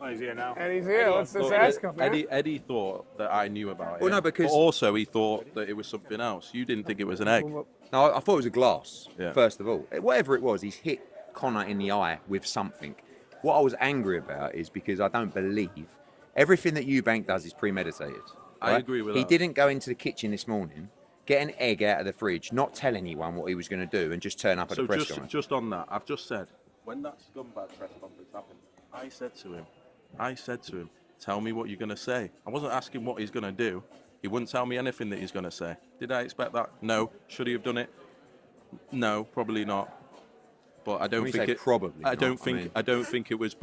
Oh, he's here now. And he's here. Let's just ask him. Eddie thought that I knew about it. Well, no, because... But also he thought that it was something else. You didn't think it was an egg. No, I thought it was a glass, Yeah. first of all. Whatever it was, he's hit Conor in the eye with something. What I was angry about is because I don't believe everything that EUBANK does is premeditated. I right? agree with He that. didn't go into the kitchen this morning, get an egg out of the fridge, not tell anyone what he was going to do, and just turn up at the press conference. Just on that, I've just said, when that scumbag press conference happened, I said to him, tell me what you're going to say. I wasn't asking what he's going to do. He wouldn't tell me anything that he's going to say. Did I expect that? No. Should he have done it? No, probably not. But I don't think it. Probably. I don't think it was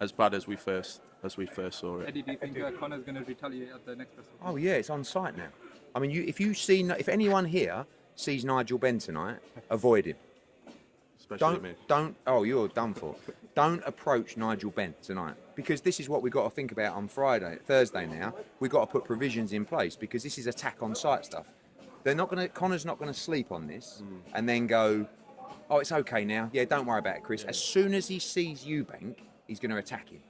as bad as we first saw it. Eddie, do you think Conor's going to retaliate at the next press conference? Oh yeah, it's on site now. I mean, if anyone here sees Nigel Benn tonight, avoid him. Especially me. Don't. Oh, you're done for. Don't approach Nigel Benn tonight, because this is what we've got to think about on Thursday now. We've got to put provisions in place, because this is attack on site stuff. Conor's not going to sleep on this and then go, oh, it's okay now. Yeah, don't worry about it, Chris. As soon as he sees EUBANK, he's going to attack him.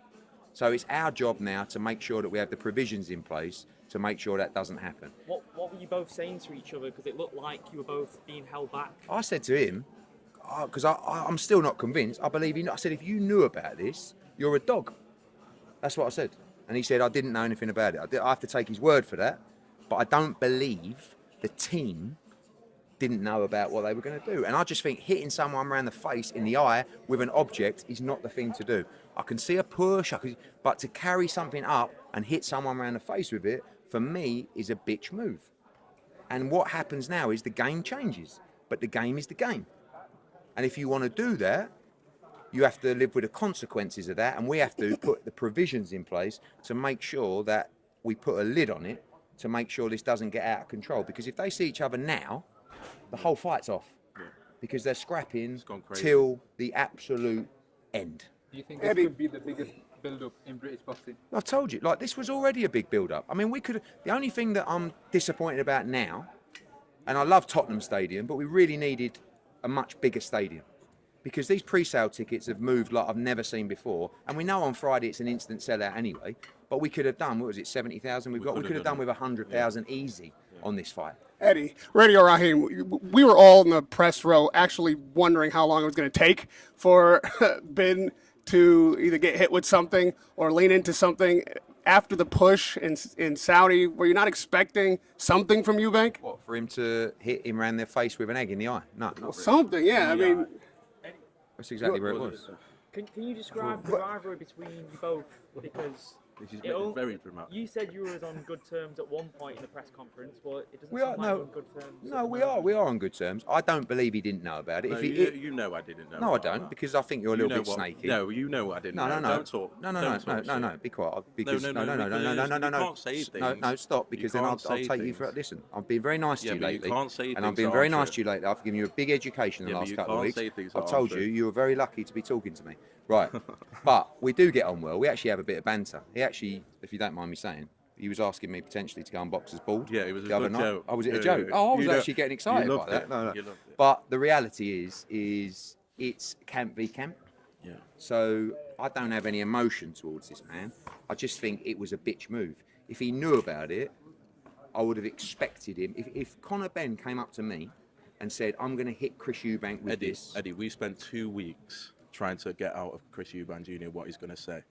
So it's our job now to make sure that we have the provisions in place to make sure that doesn't happen. What were you both saying to each other? Because it looked like you were both being held back. I said to him, because I'm still not convinced. I believe I said, if you knew about this, you're a dog. That's what I said. And he said, I didn't know anything about it. I have to take his word for that. But I don't believe the team didn't know about what they were going to do. And I just think hitting someone around the face, in the eye, with an object is not the thing to do. I can see a push, but to carry something up and hit someone around the face with it, for me, is a bitch move. And what happens now is the game changes. But the game is the game. And if you want to do that, you have to live with the consequences of that, and we have to put the provisions in place to make sure that we put a lid on it to make sure this doesn't get out of control. Because if they see each other now, the whole fight's off. Yeah. Because they're scrapping till the absolute end. Do you think this could be the biggest build-up in British boxing? I've told you, like, this was already a big build-up. I mean, the only thing that I'm disappointed about now, and I love Tottenham Stadium, but we really needed a much bigger stadium, because these pre-sale tickets have moved like I've never seen before, and we know on Friday it's an instant sellout anyway, but we could have done, what was it, 70,000 we could have done with 100,000 easy on this fight. Eddie, Radio Raheem, we were all in the press row actually wondering how long it was going to take for Ben to either get hit with something or lean into something. After the push in Saudi, were you not expecting something from EUBANK? What, for him to hit him around their face with an egg in the eye? No, not really. Something, yeah. I mean, that's exactly where it was. Can you describe the rivalry between you both? Because this is very dramatic. You said you were on good terms at one point in the press conference, but it doesn't We seem are, like no, you're on good terms. No, we are on good terms. I don't believe he didn't know about it. No, if you know I didn't know. No, I don't, because I think you're a little bit snaky. No, you know I didn't know. No. Don't talk. No. Be quiet. Because No. You can't say things. No, stop, because then I'll take you for. Listen, I've been very nice to you lately. You can't say things. And I've been very nice to you lately. I've given you a big education the last couple of weeks. I've told you were very lucky to be talking to me. Right. But we do get on well. We actually have a bit of banter. He actually, if you don't mind me saying, he was asking me potentially to go and box as bald. Yeah, it was a the other good night. joke. Oh, was it a joke? Oh, I was actually getting excited by that. No. But the reality is it's camp v camp. Yeah. So I don't have any emotion towards this man. I just think it was a bitch move. If he knew about it, I would have expected him. If Conor Benn came up to me and said, I'm going to hit Chris EUBANK with this. Eddie, we spent 2 weeks trying to get out of Chris EUBANK Jr. what he's going to say.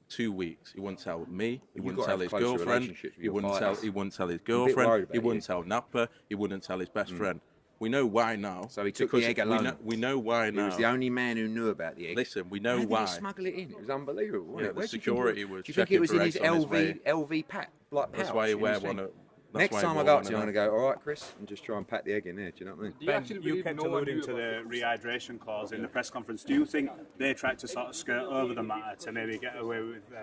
2 weeks. He wouldn't tell me. He wouldn't tell his girlfriend. He wouldn't tell his girlfriend. He wouldn't tell Napa. He wouldn't tell his best friend. We know why now. So he took the egg alone. We know why now. He was the only man who knew about the egg. Listen, we know why. why. How did he smuggle it in? It was unbelievable. Yeah, the security was. Do you think it was in his LV pack? That's why he wear one of. Next time I go up to you, I'm going to go, all right, Chris, and just try and pack the egg in there. Do you know what I mean? Ben, you kept alluding to the rehydration clause in the press conference. Do you think they tried to sort of skirt over the matter to maybe get away with the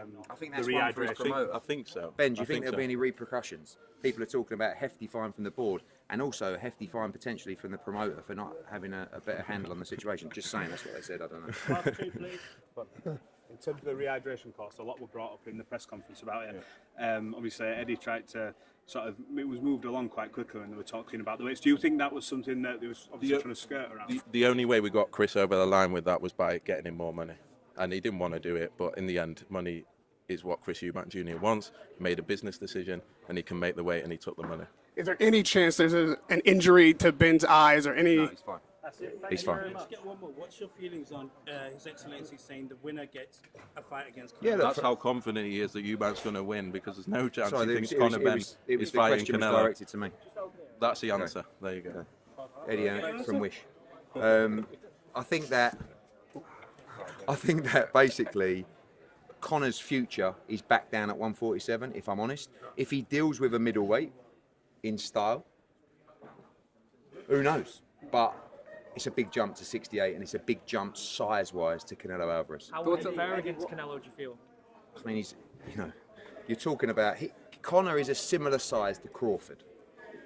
rehydration? I think so. Ben, do you think there'll be any repercussions? People are talking about a hefty fine from the board and also a hefty fine potentially from the promoter for not having a better handle on the situation. Just saying, that's what they said. I don't know. Last two, please. In terms of the rehydration clause, a lot were brought up in the press conference about it. Obviously, Eddie tried to it was moved along quite quickly when they were talking about the weights. Do you think that was something that they was obviously trying to skirt around? The only way we got Chris over the line with that was by getting him more money. and he didn't want to do it, but in the end, money is what Chris Eubank Jr. wants. He made a business decision, and he can make the weight, and he took the money. Is there any chance there's an injury to Ben's eyes or any? No, he's fine. He's fine. Let's get one more. What's your feelings on His Excellency saying the winner gets a fight against Yeah, Conor? That's how confident he is that Eubank's going to win, because there's no chance Sorry, he thinks it Conor Ben was is the fighting question was Canelo. directed to me. That's the answer. There you go. Eddie from Wish. I think that basically Conor's future is back down at 147. If I'm honest, if he deals with a middleweight in style, who knows? But it's a big jump to 68, and it's a big jump size-wise to Canelo Alvarez. How unfair against Canelo do you feel? I mean, you're talking about Conor is a similar size to Crawford,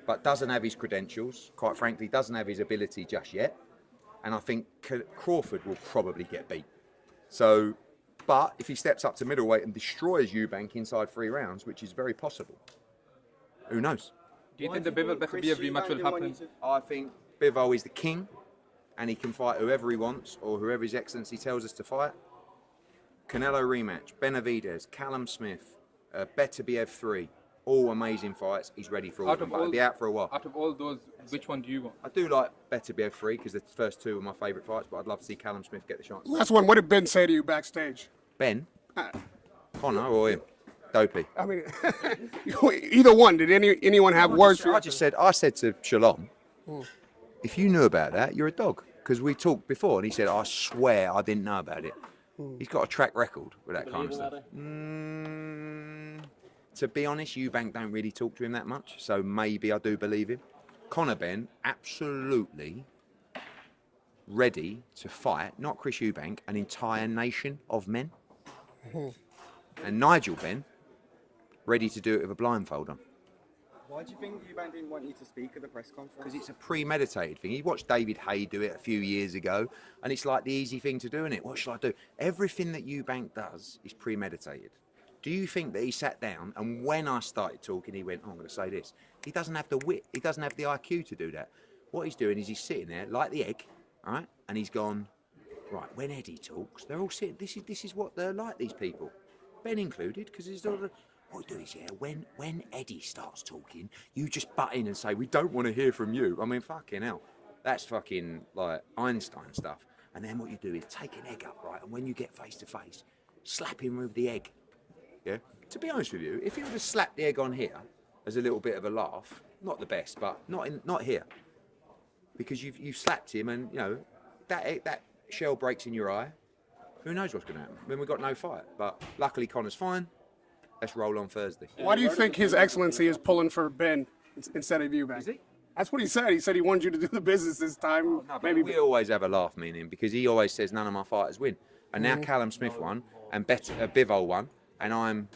but doesn't have his credentials. Quite frankly, doesn't have his ability just yet. And I think Crawford will probably get beat. So, but if he steps up to middleweight and destroys Eubank inside 3 rounds, which is very possible, who knows? Do you think the Bivol Beterbiev rematch will happen? I think Bivol is the king, and he can fight whoever he wants or whoever His Excellency tells us to fight. Canelo rematch, Benavidez, Callum Smith, Beterbiev 3, all amazing fights. He's ready for all of them, but he'll be out for a while. Out of all those, which one do you want? I do like Beterbiev 3 because the first 2 are my favourite fights, but I'd love to see Callum Smith get the chance. Last one. What did Ben say to you backstage? Ben, Conor or him? Dopey. I mean, either one. Did anyone have words for you? I said to Shalom, if you knew about that, you're a dog. Because we talked before, and he said, I swear I didn't know about it. He's got a track record with that kind of stuff. To be honest, Eubank don't really talk to him that much, so maybe I do believe him. CONOR BENN, absolutely ready to fight, not Chris Eubank, an entire nation of men. And Nigel Benn, ready to do it with a blindfold on. Why do you think Eubank didn't want you to speak at the press conference? Because it's a premeditated thing. He watched David Hay do it a few years ago, and it's like the easy thing to do, isn't it? What should I do? Everything that Eubank does is premeditated. Do you think that he sat down and when I started talking, he went, oh, I'm going to say this? He doesn't have the wit. He doesn't have the IQ to do that. What he's doing is he's sitting there like the egg, all right? And he's gone, right, when Eddie talks, they're all sitting, this is what they're like, these people. Ben included, because he's all the... What we do is, yeah, when Eddie starts talking, you just butt in and say, we don't want to hear from you. I mean, fucking hell. That's fucking, like, Einstein stuff. And then what you do is take an egg up, right? And when you get face to face, slap him with the egg. Yeah? To be honest with you, if you would have slapped the egg on here as a little bit of a laugh, not the best, but not here. Because you've slapped him and, you know, that shell breaks in your eye. Who knows what's going to happen? Then we've got no fight. But luckily, Conor's fine. Let's roll on Thursday. Why do you think His Excellency is pulling for Ben instead of Eubank? Is he? That's what he said. He said he wanted you to do the business this time. No, Maybe we always have a laugh, me and him, because he always says none of my fighters win. And now Callum Smith won, and Bivol won, and I'm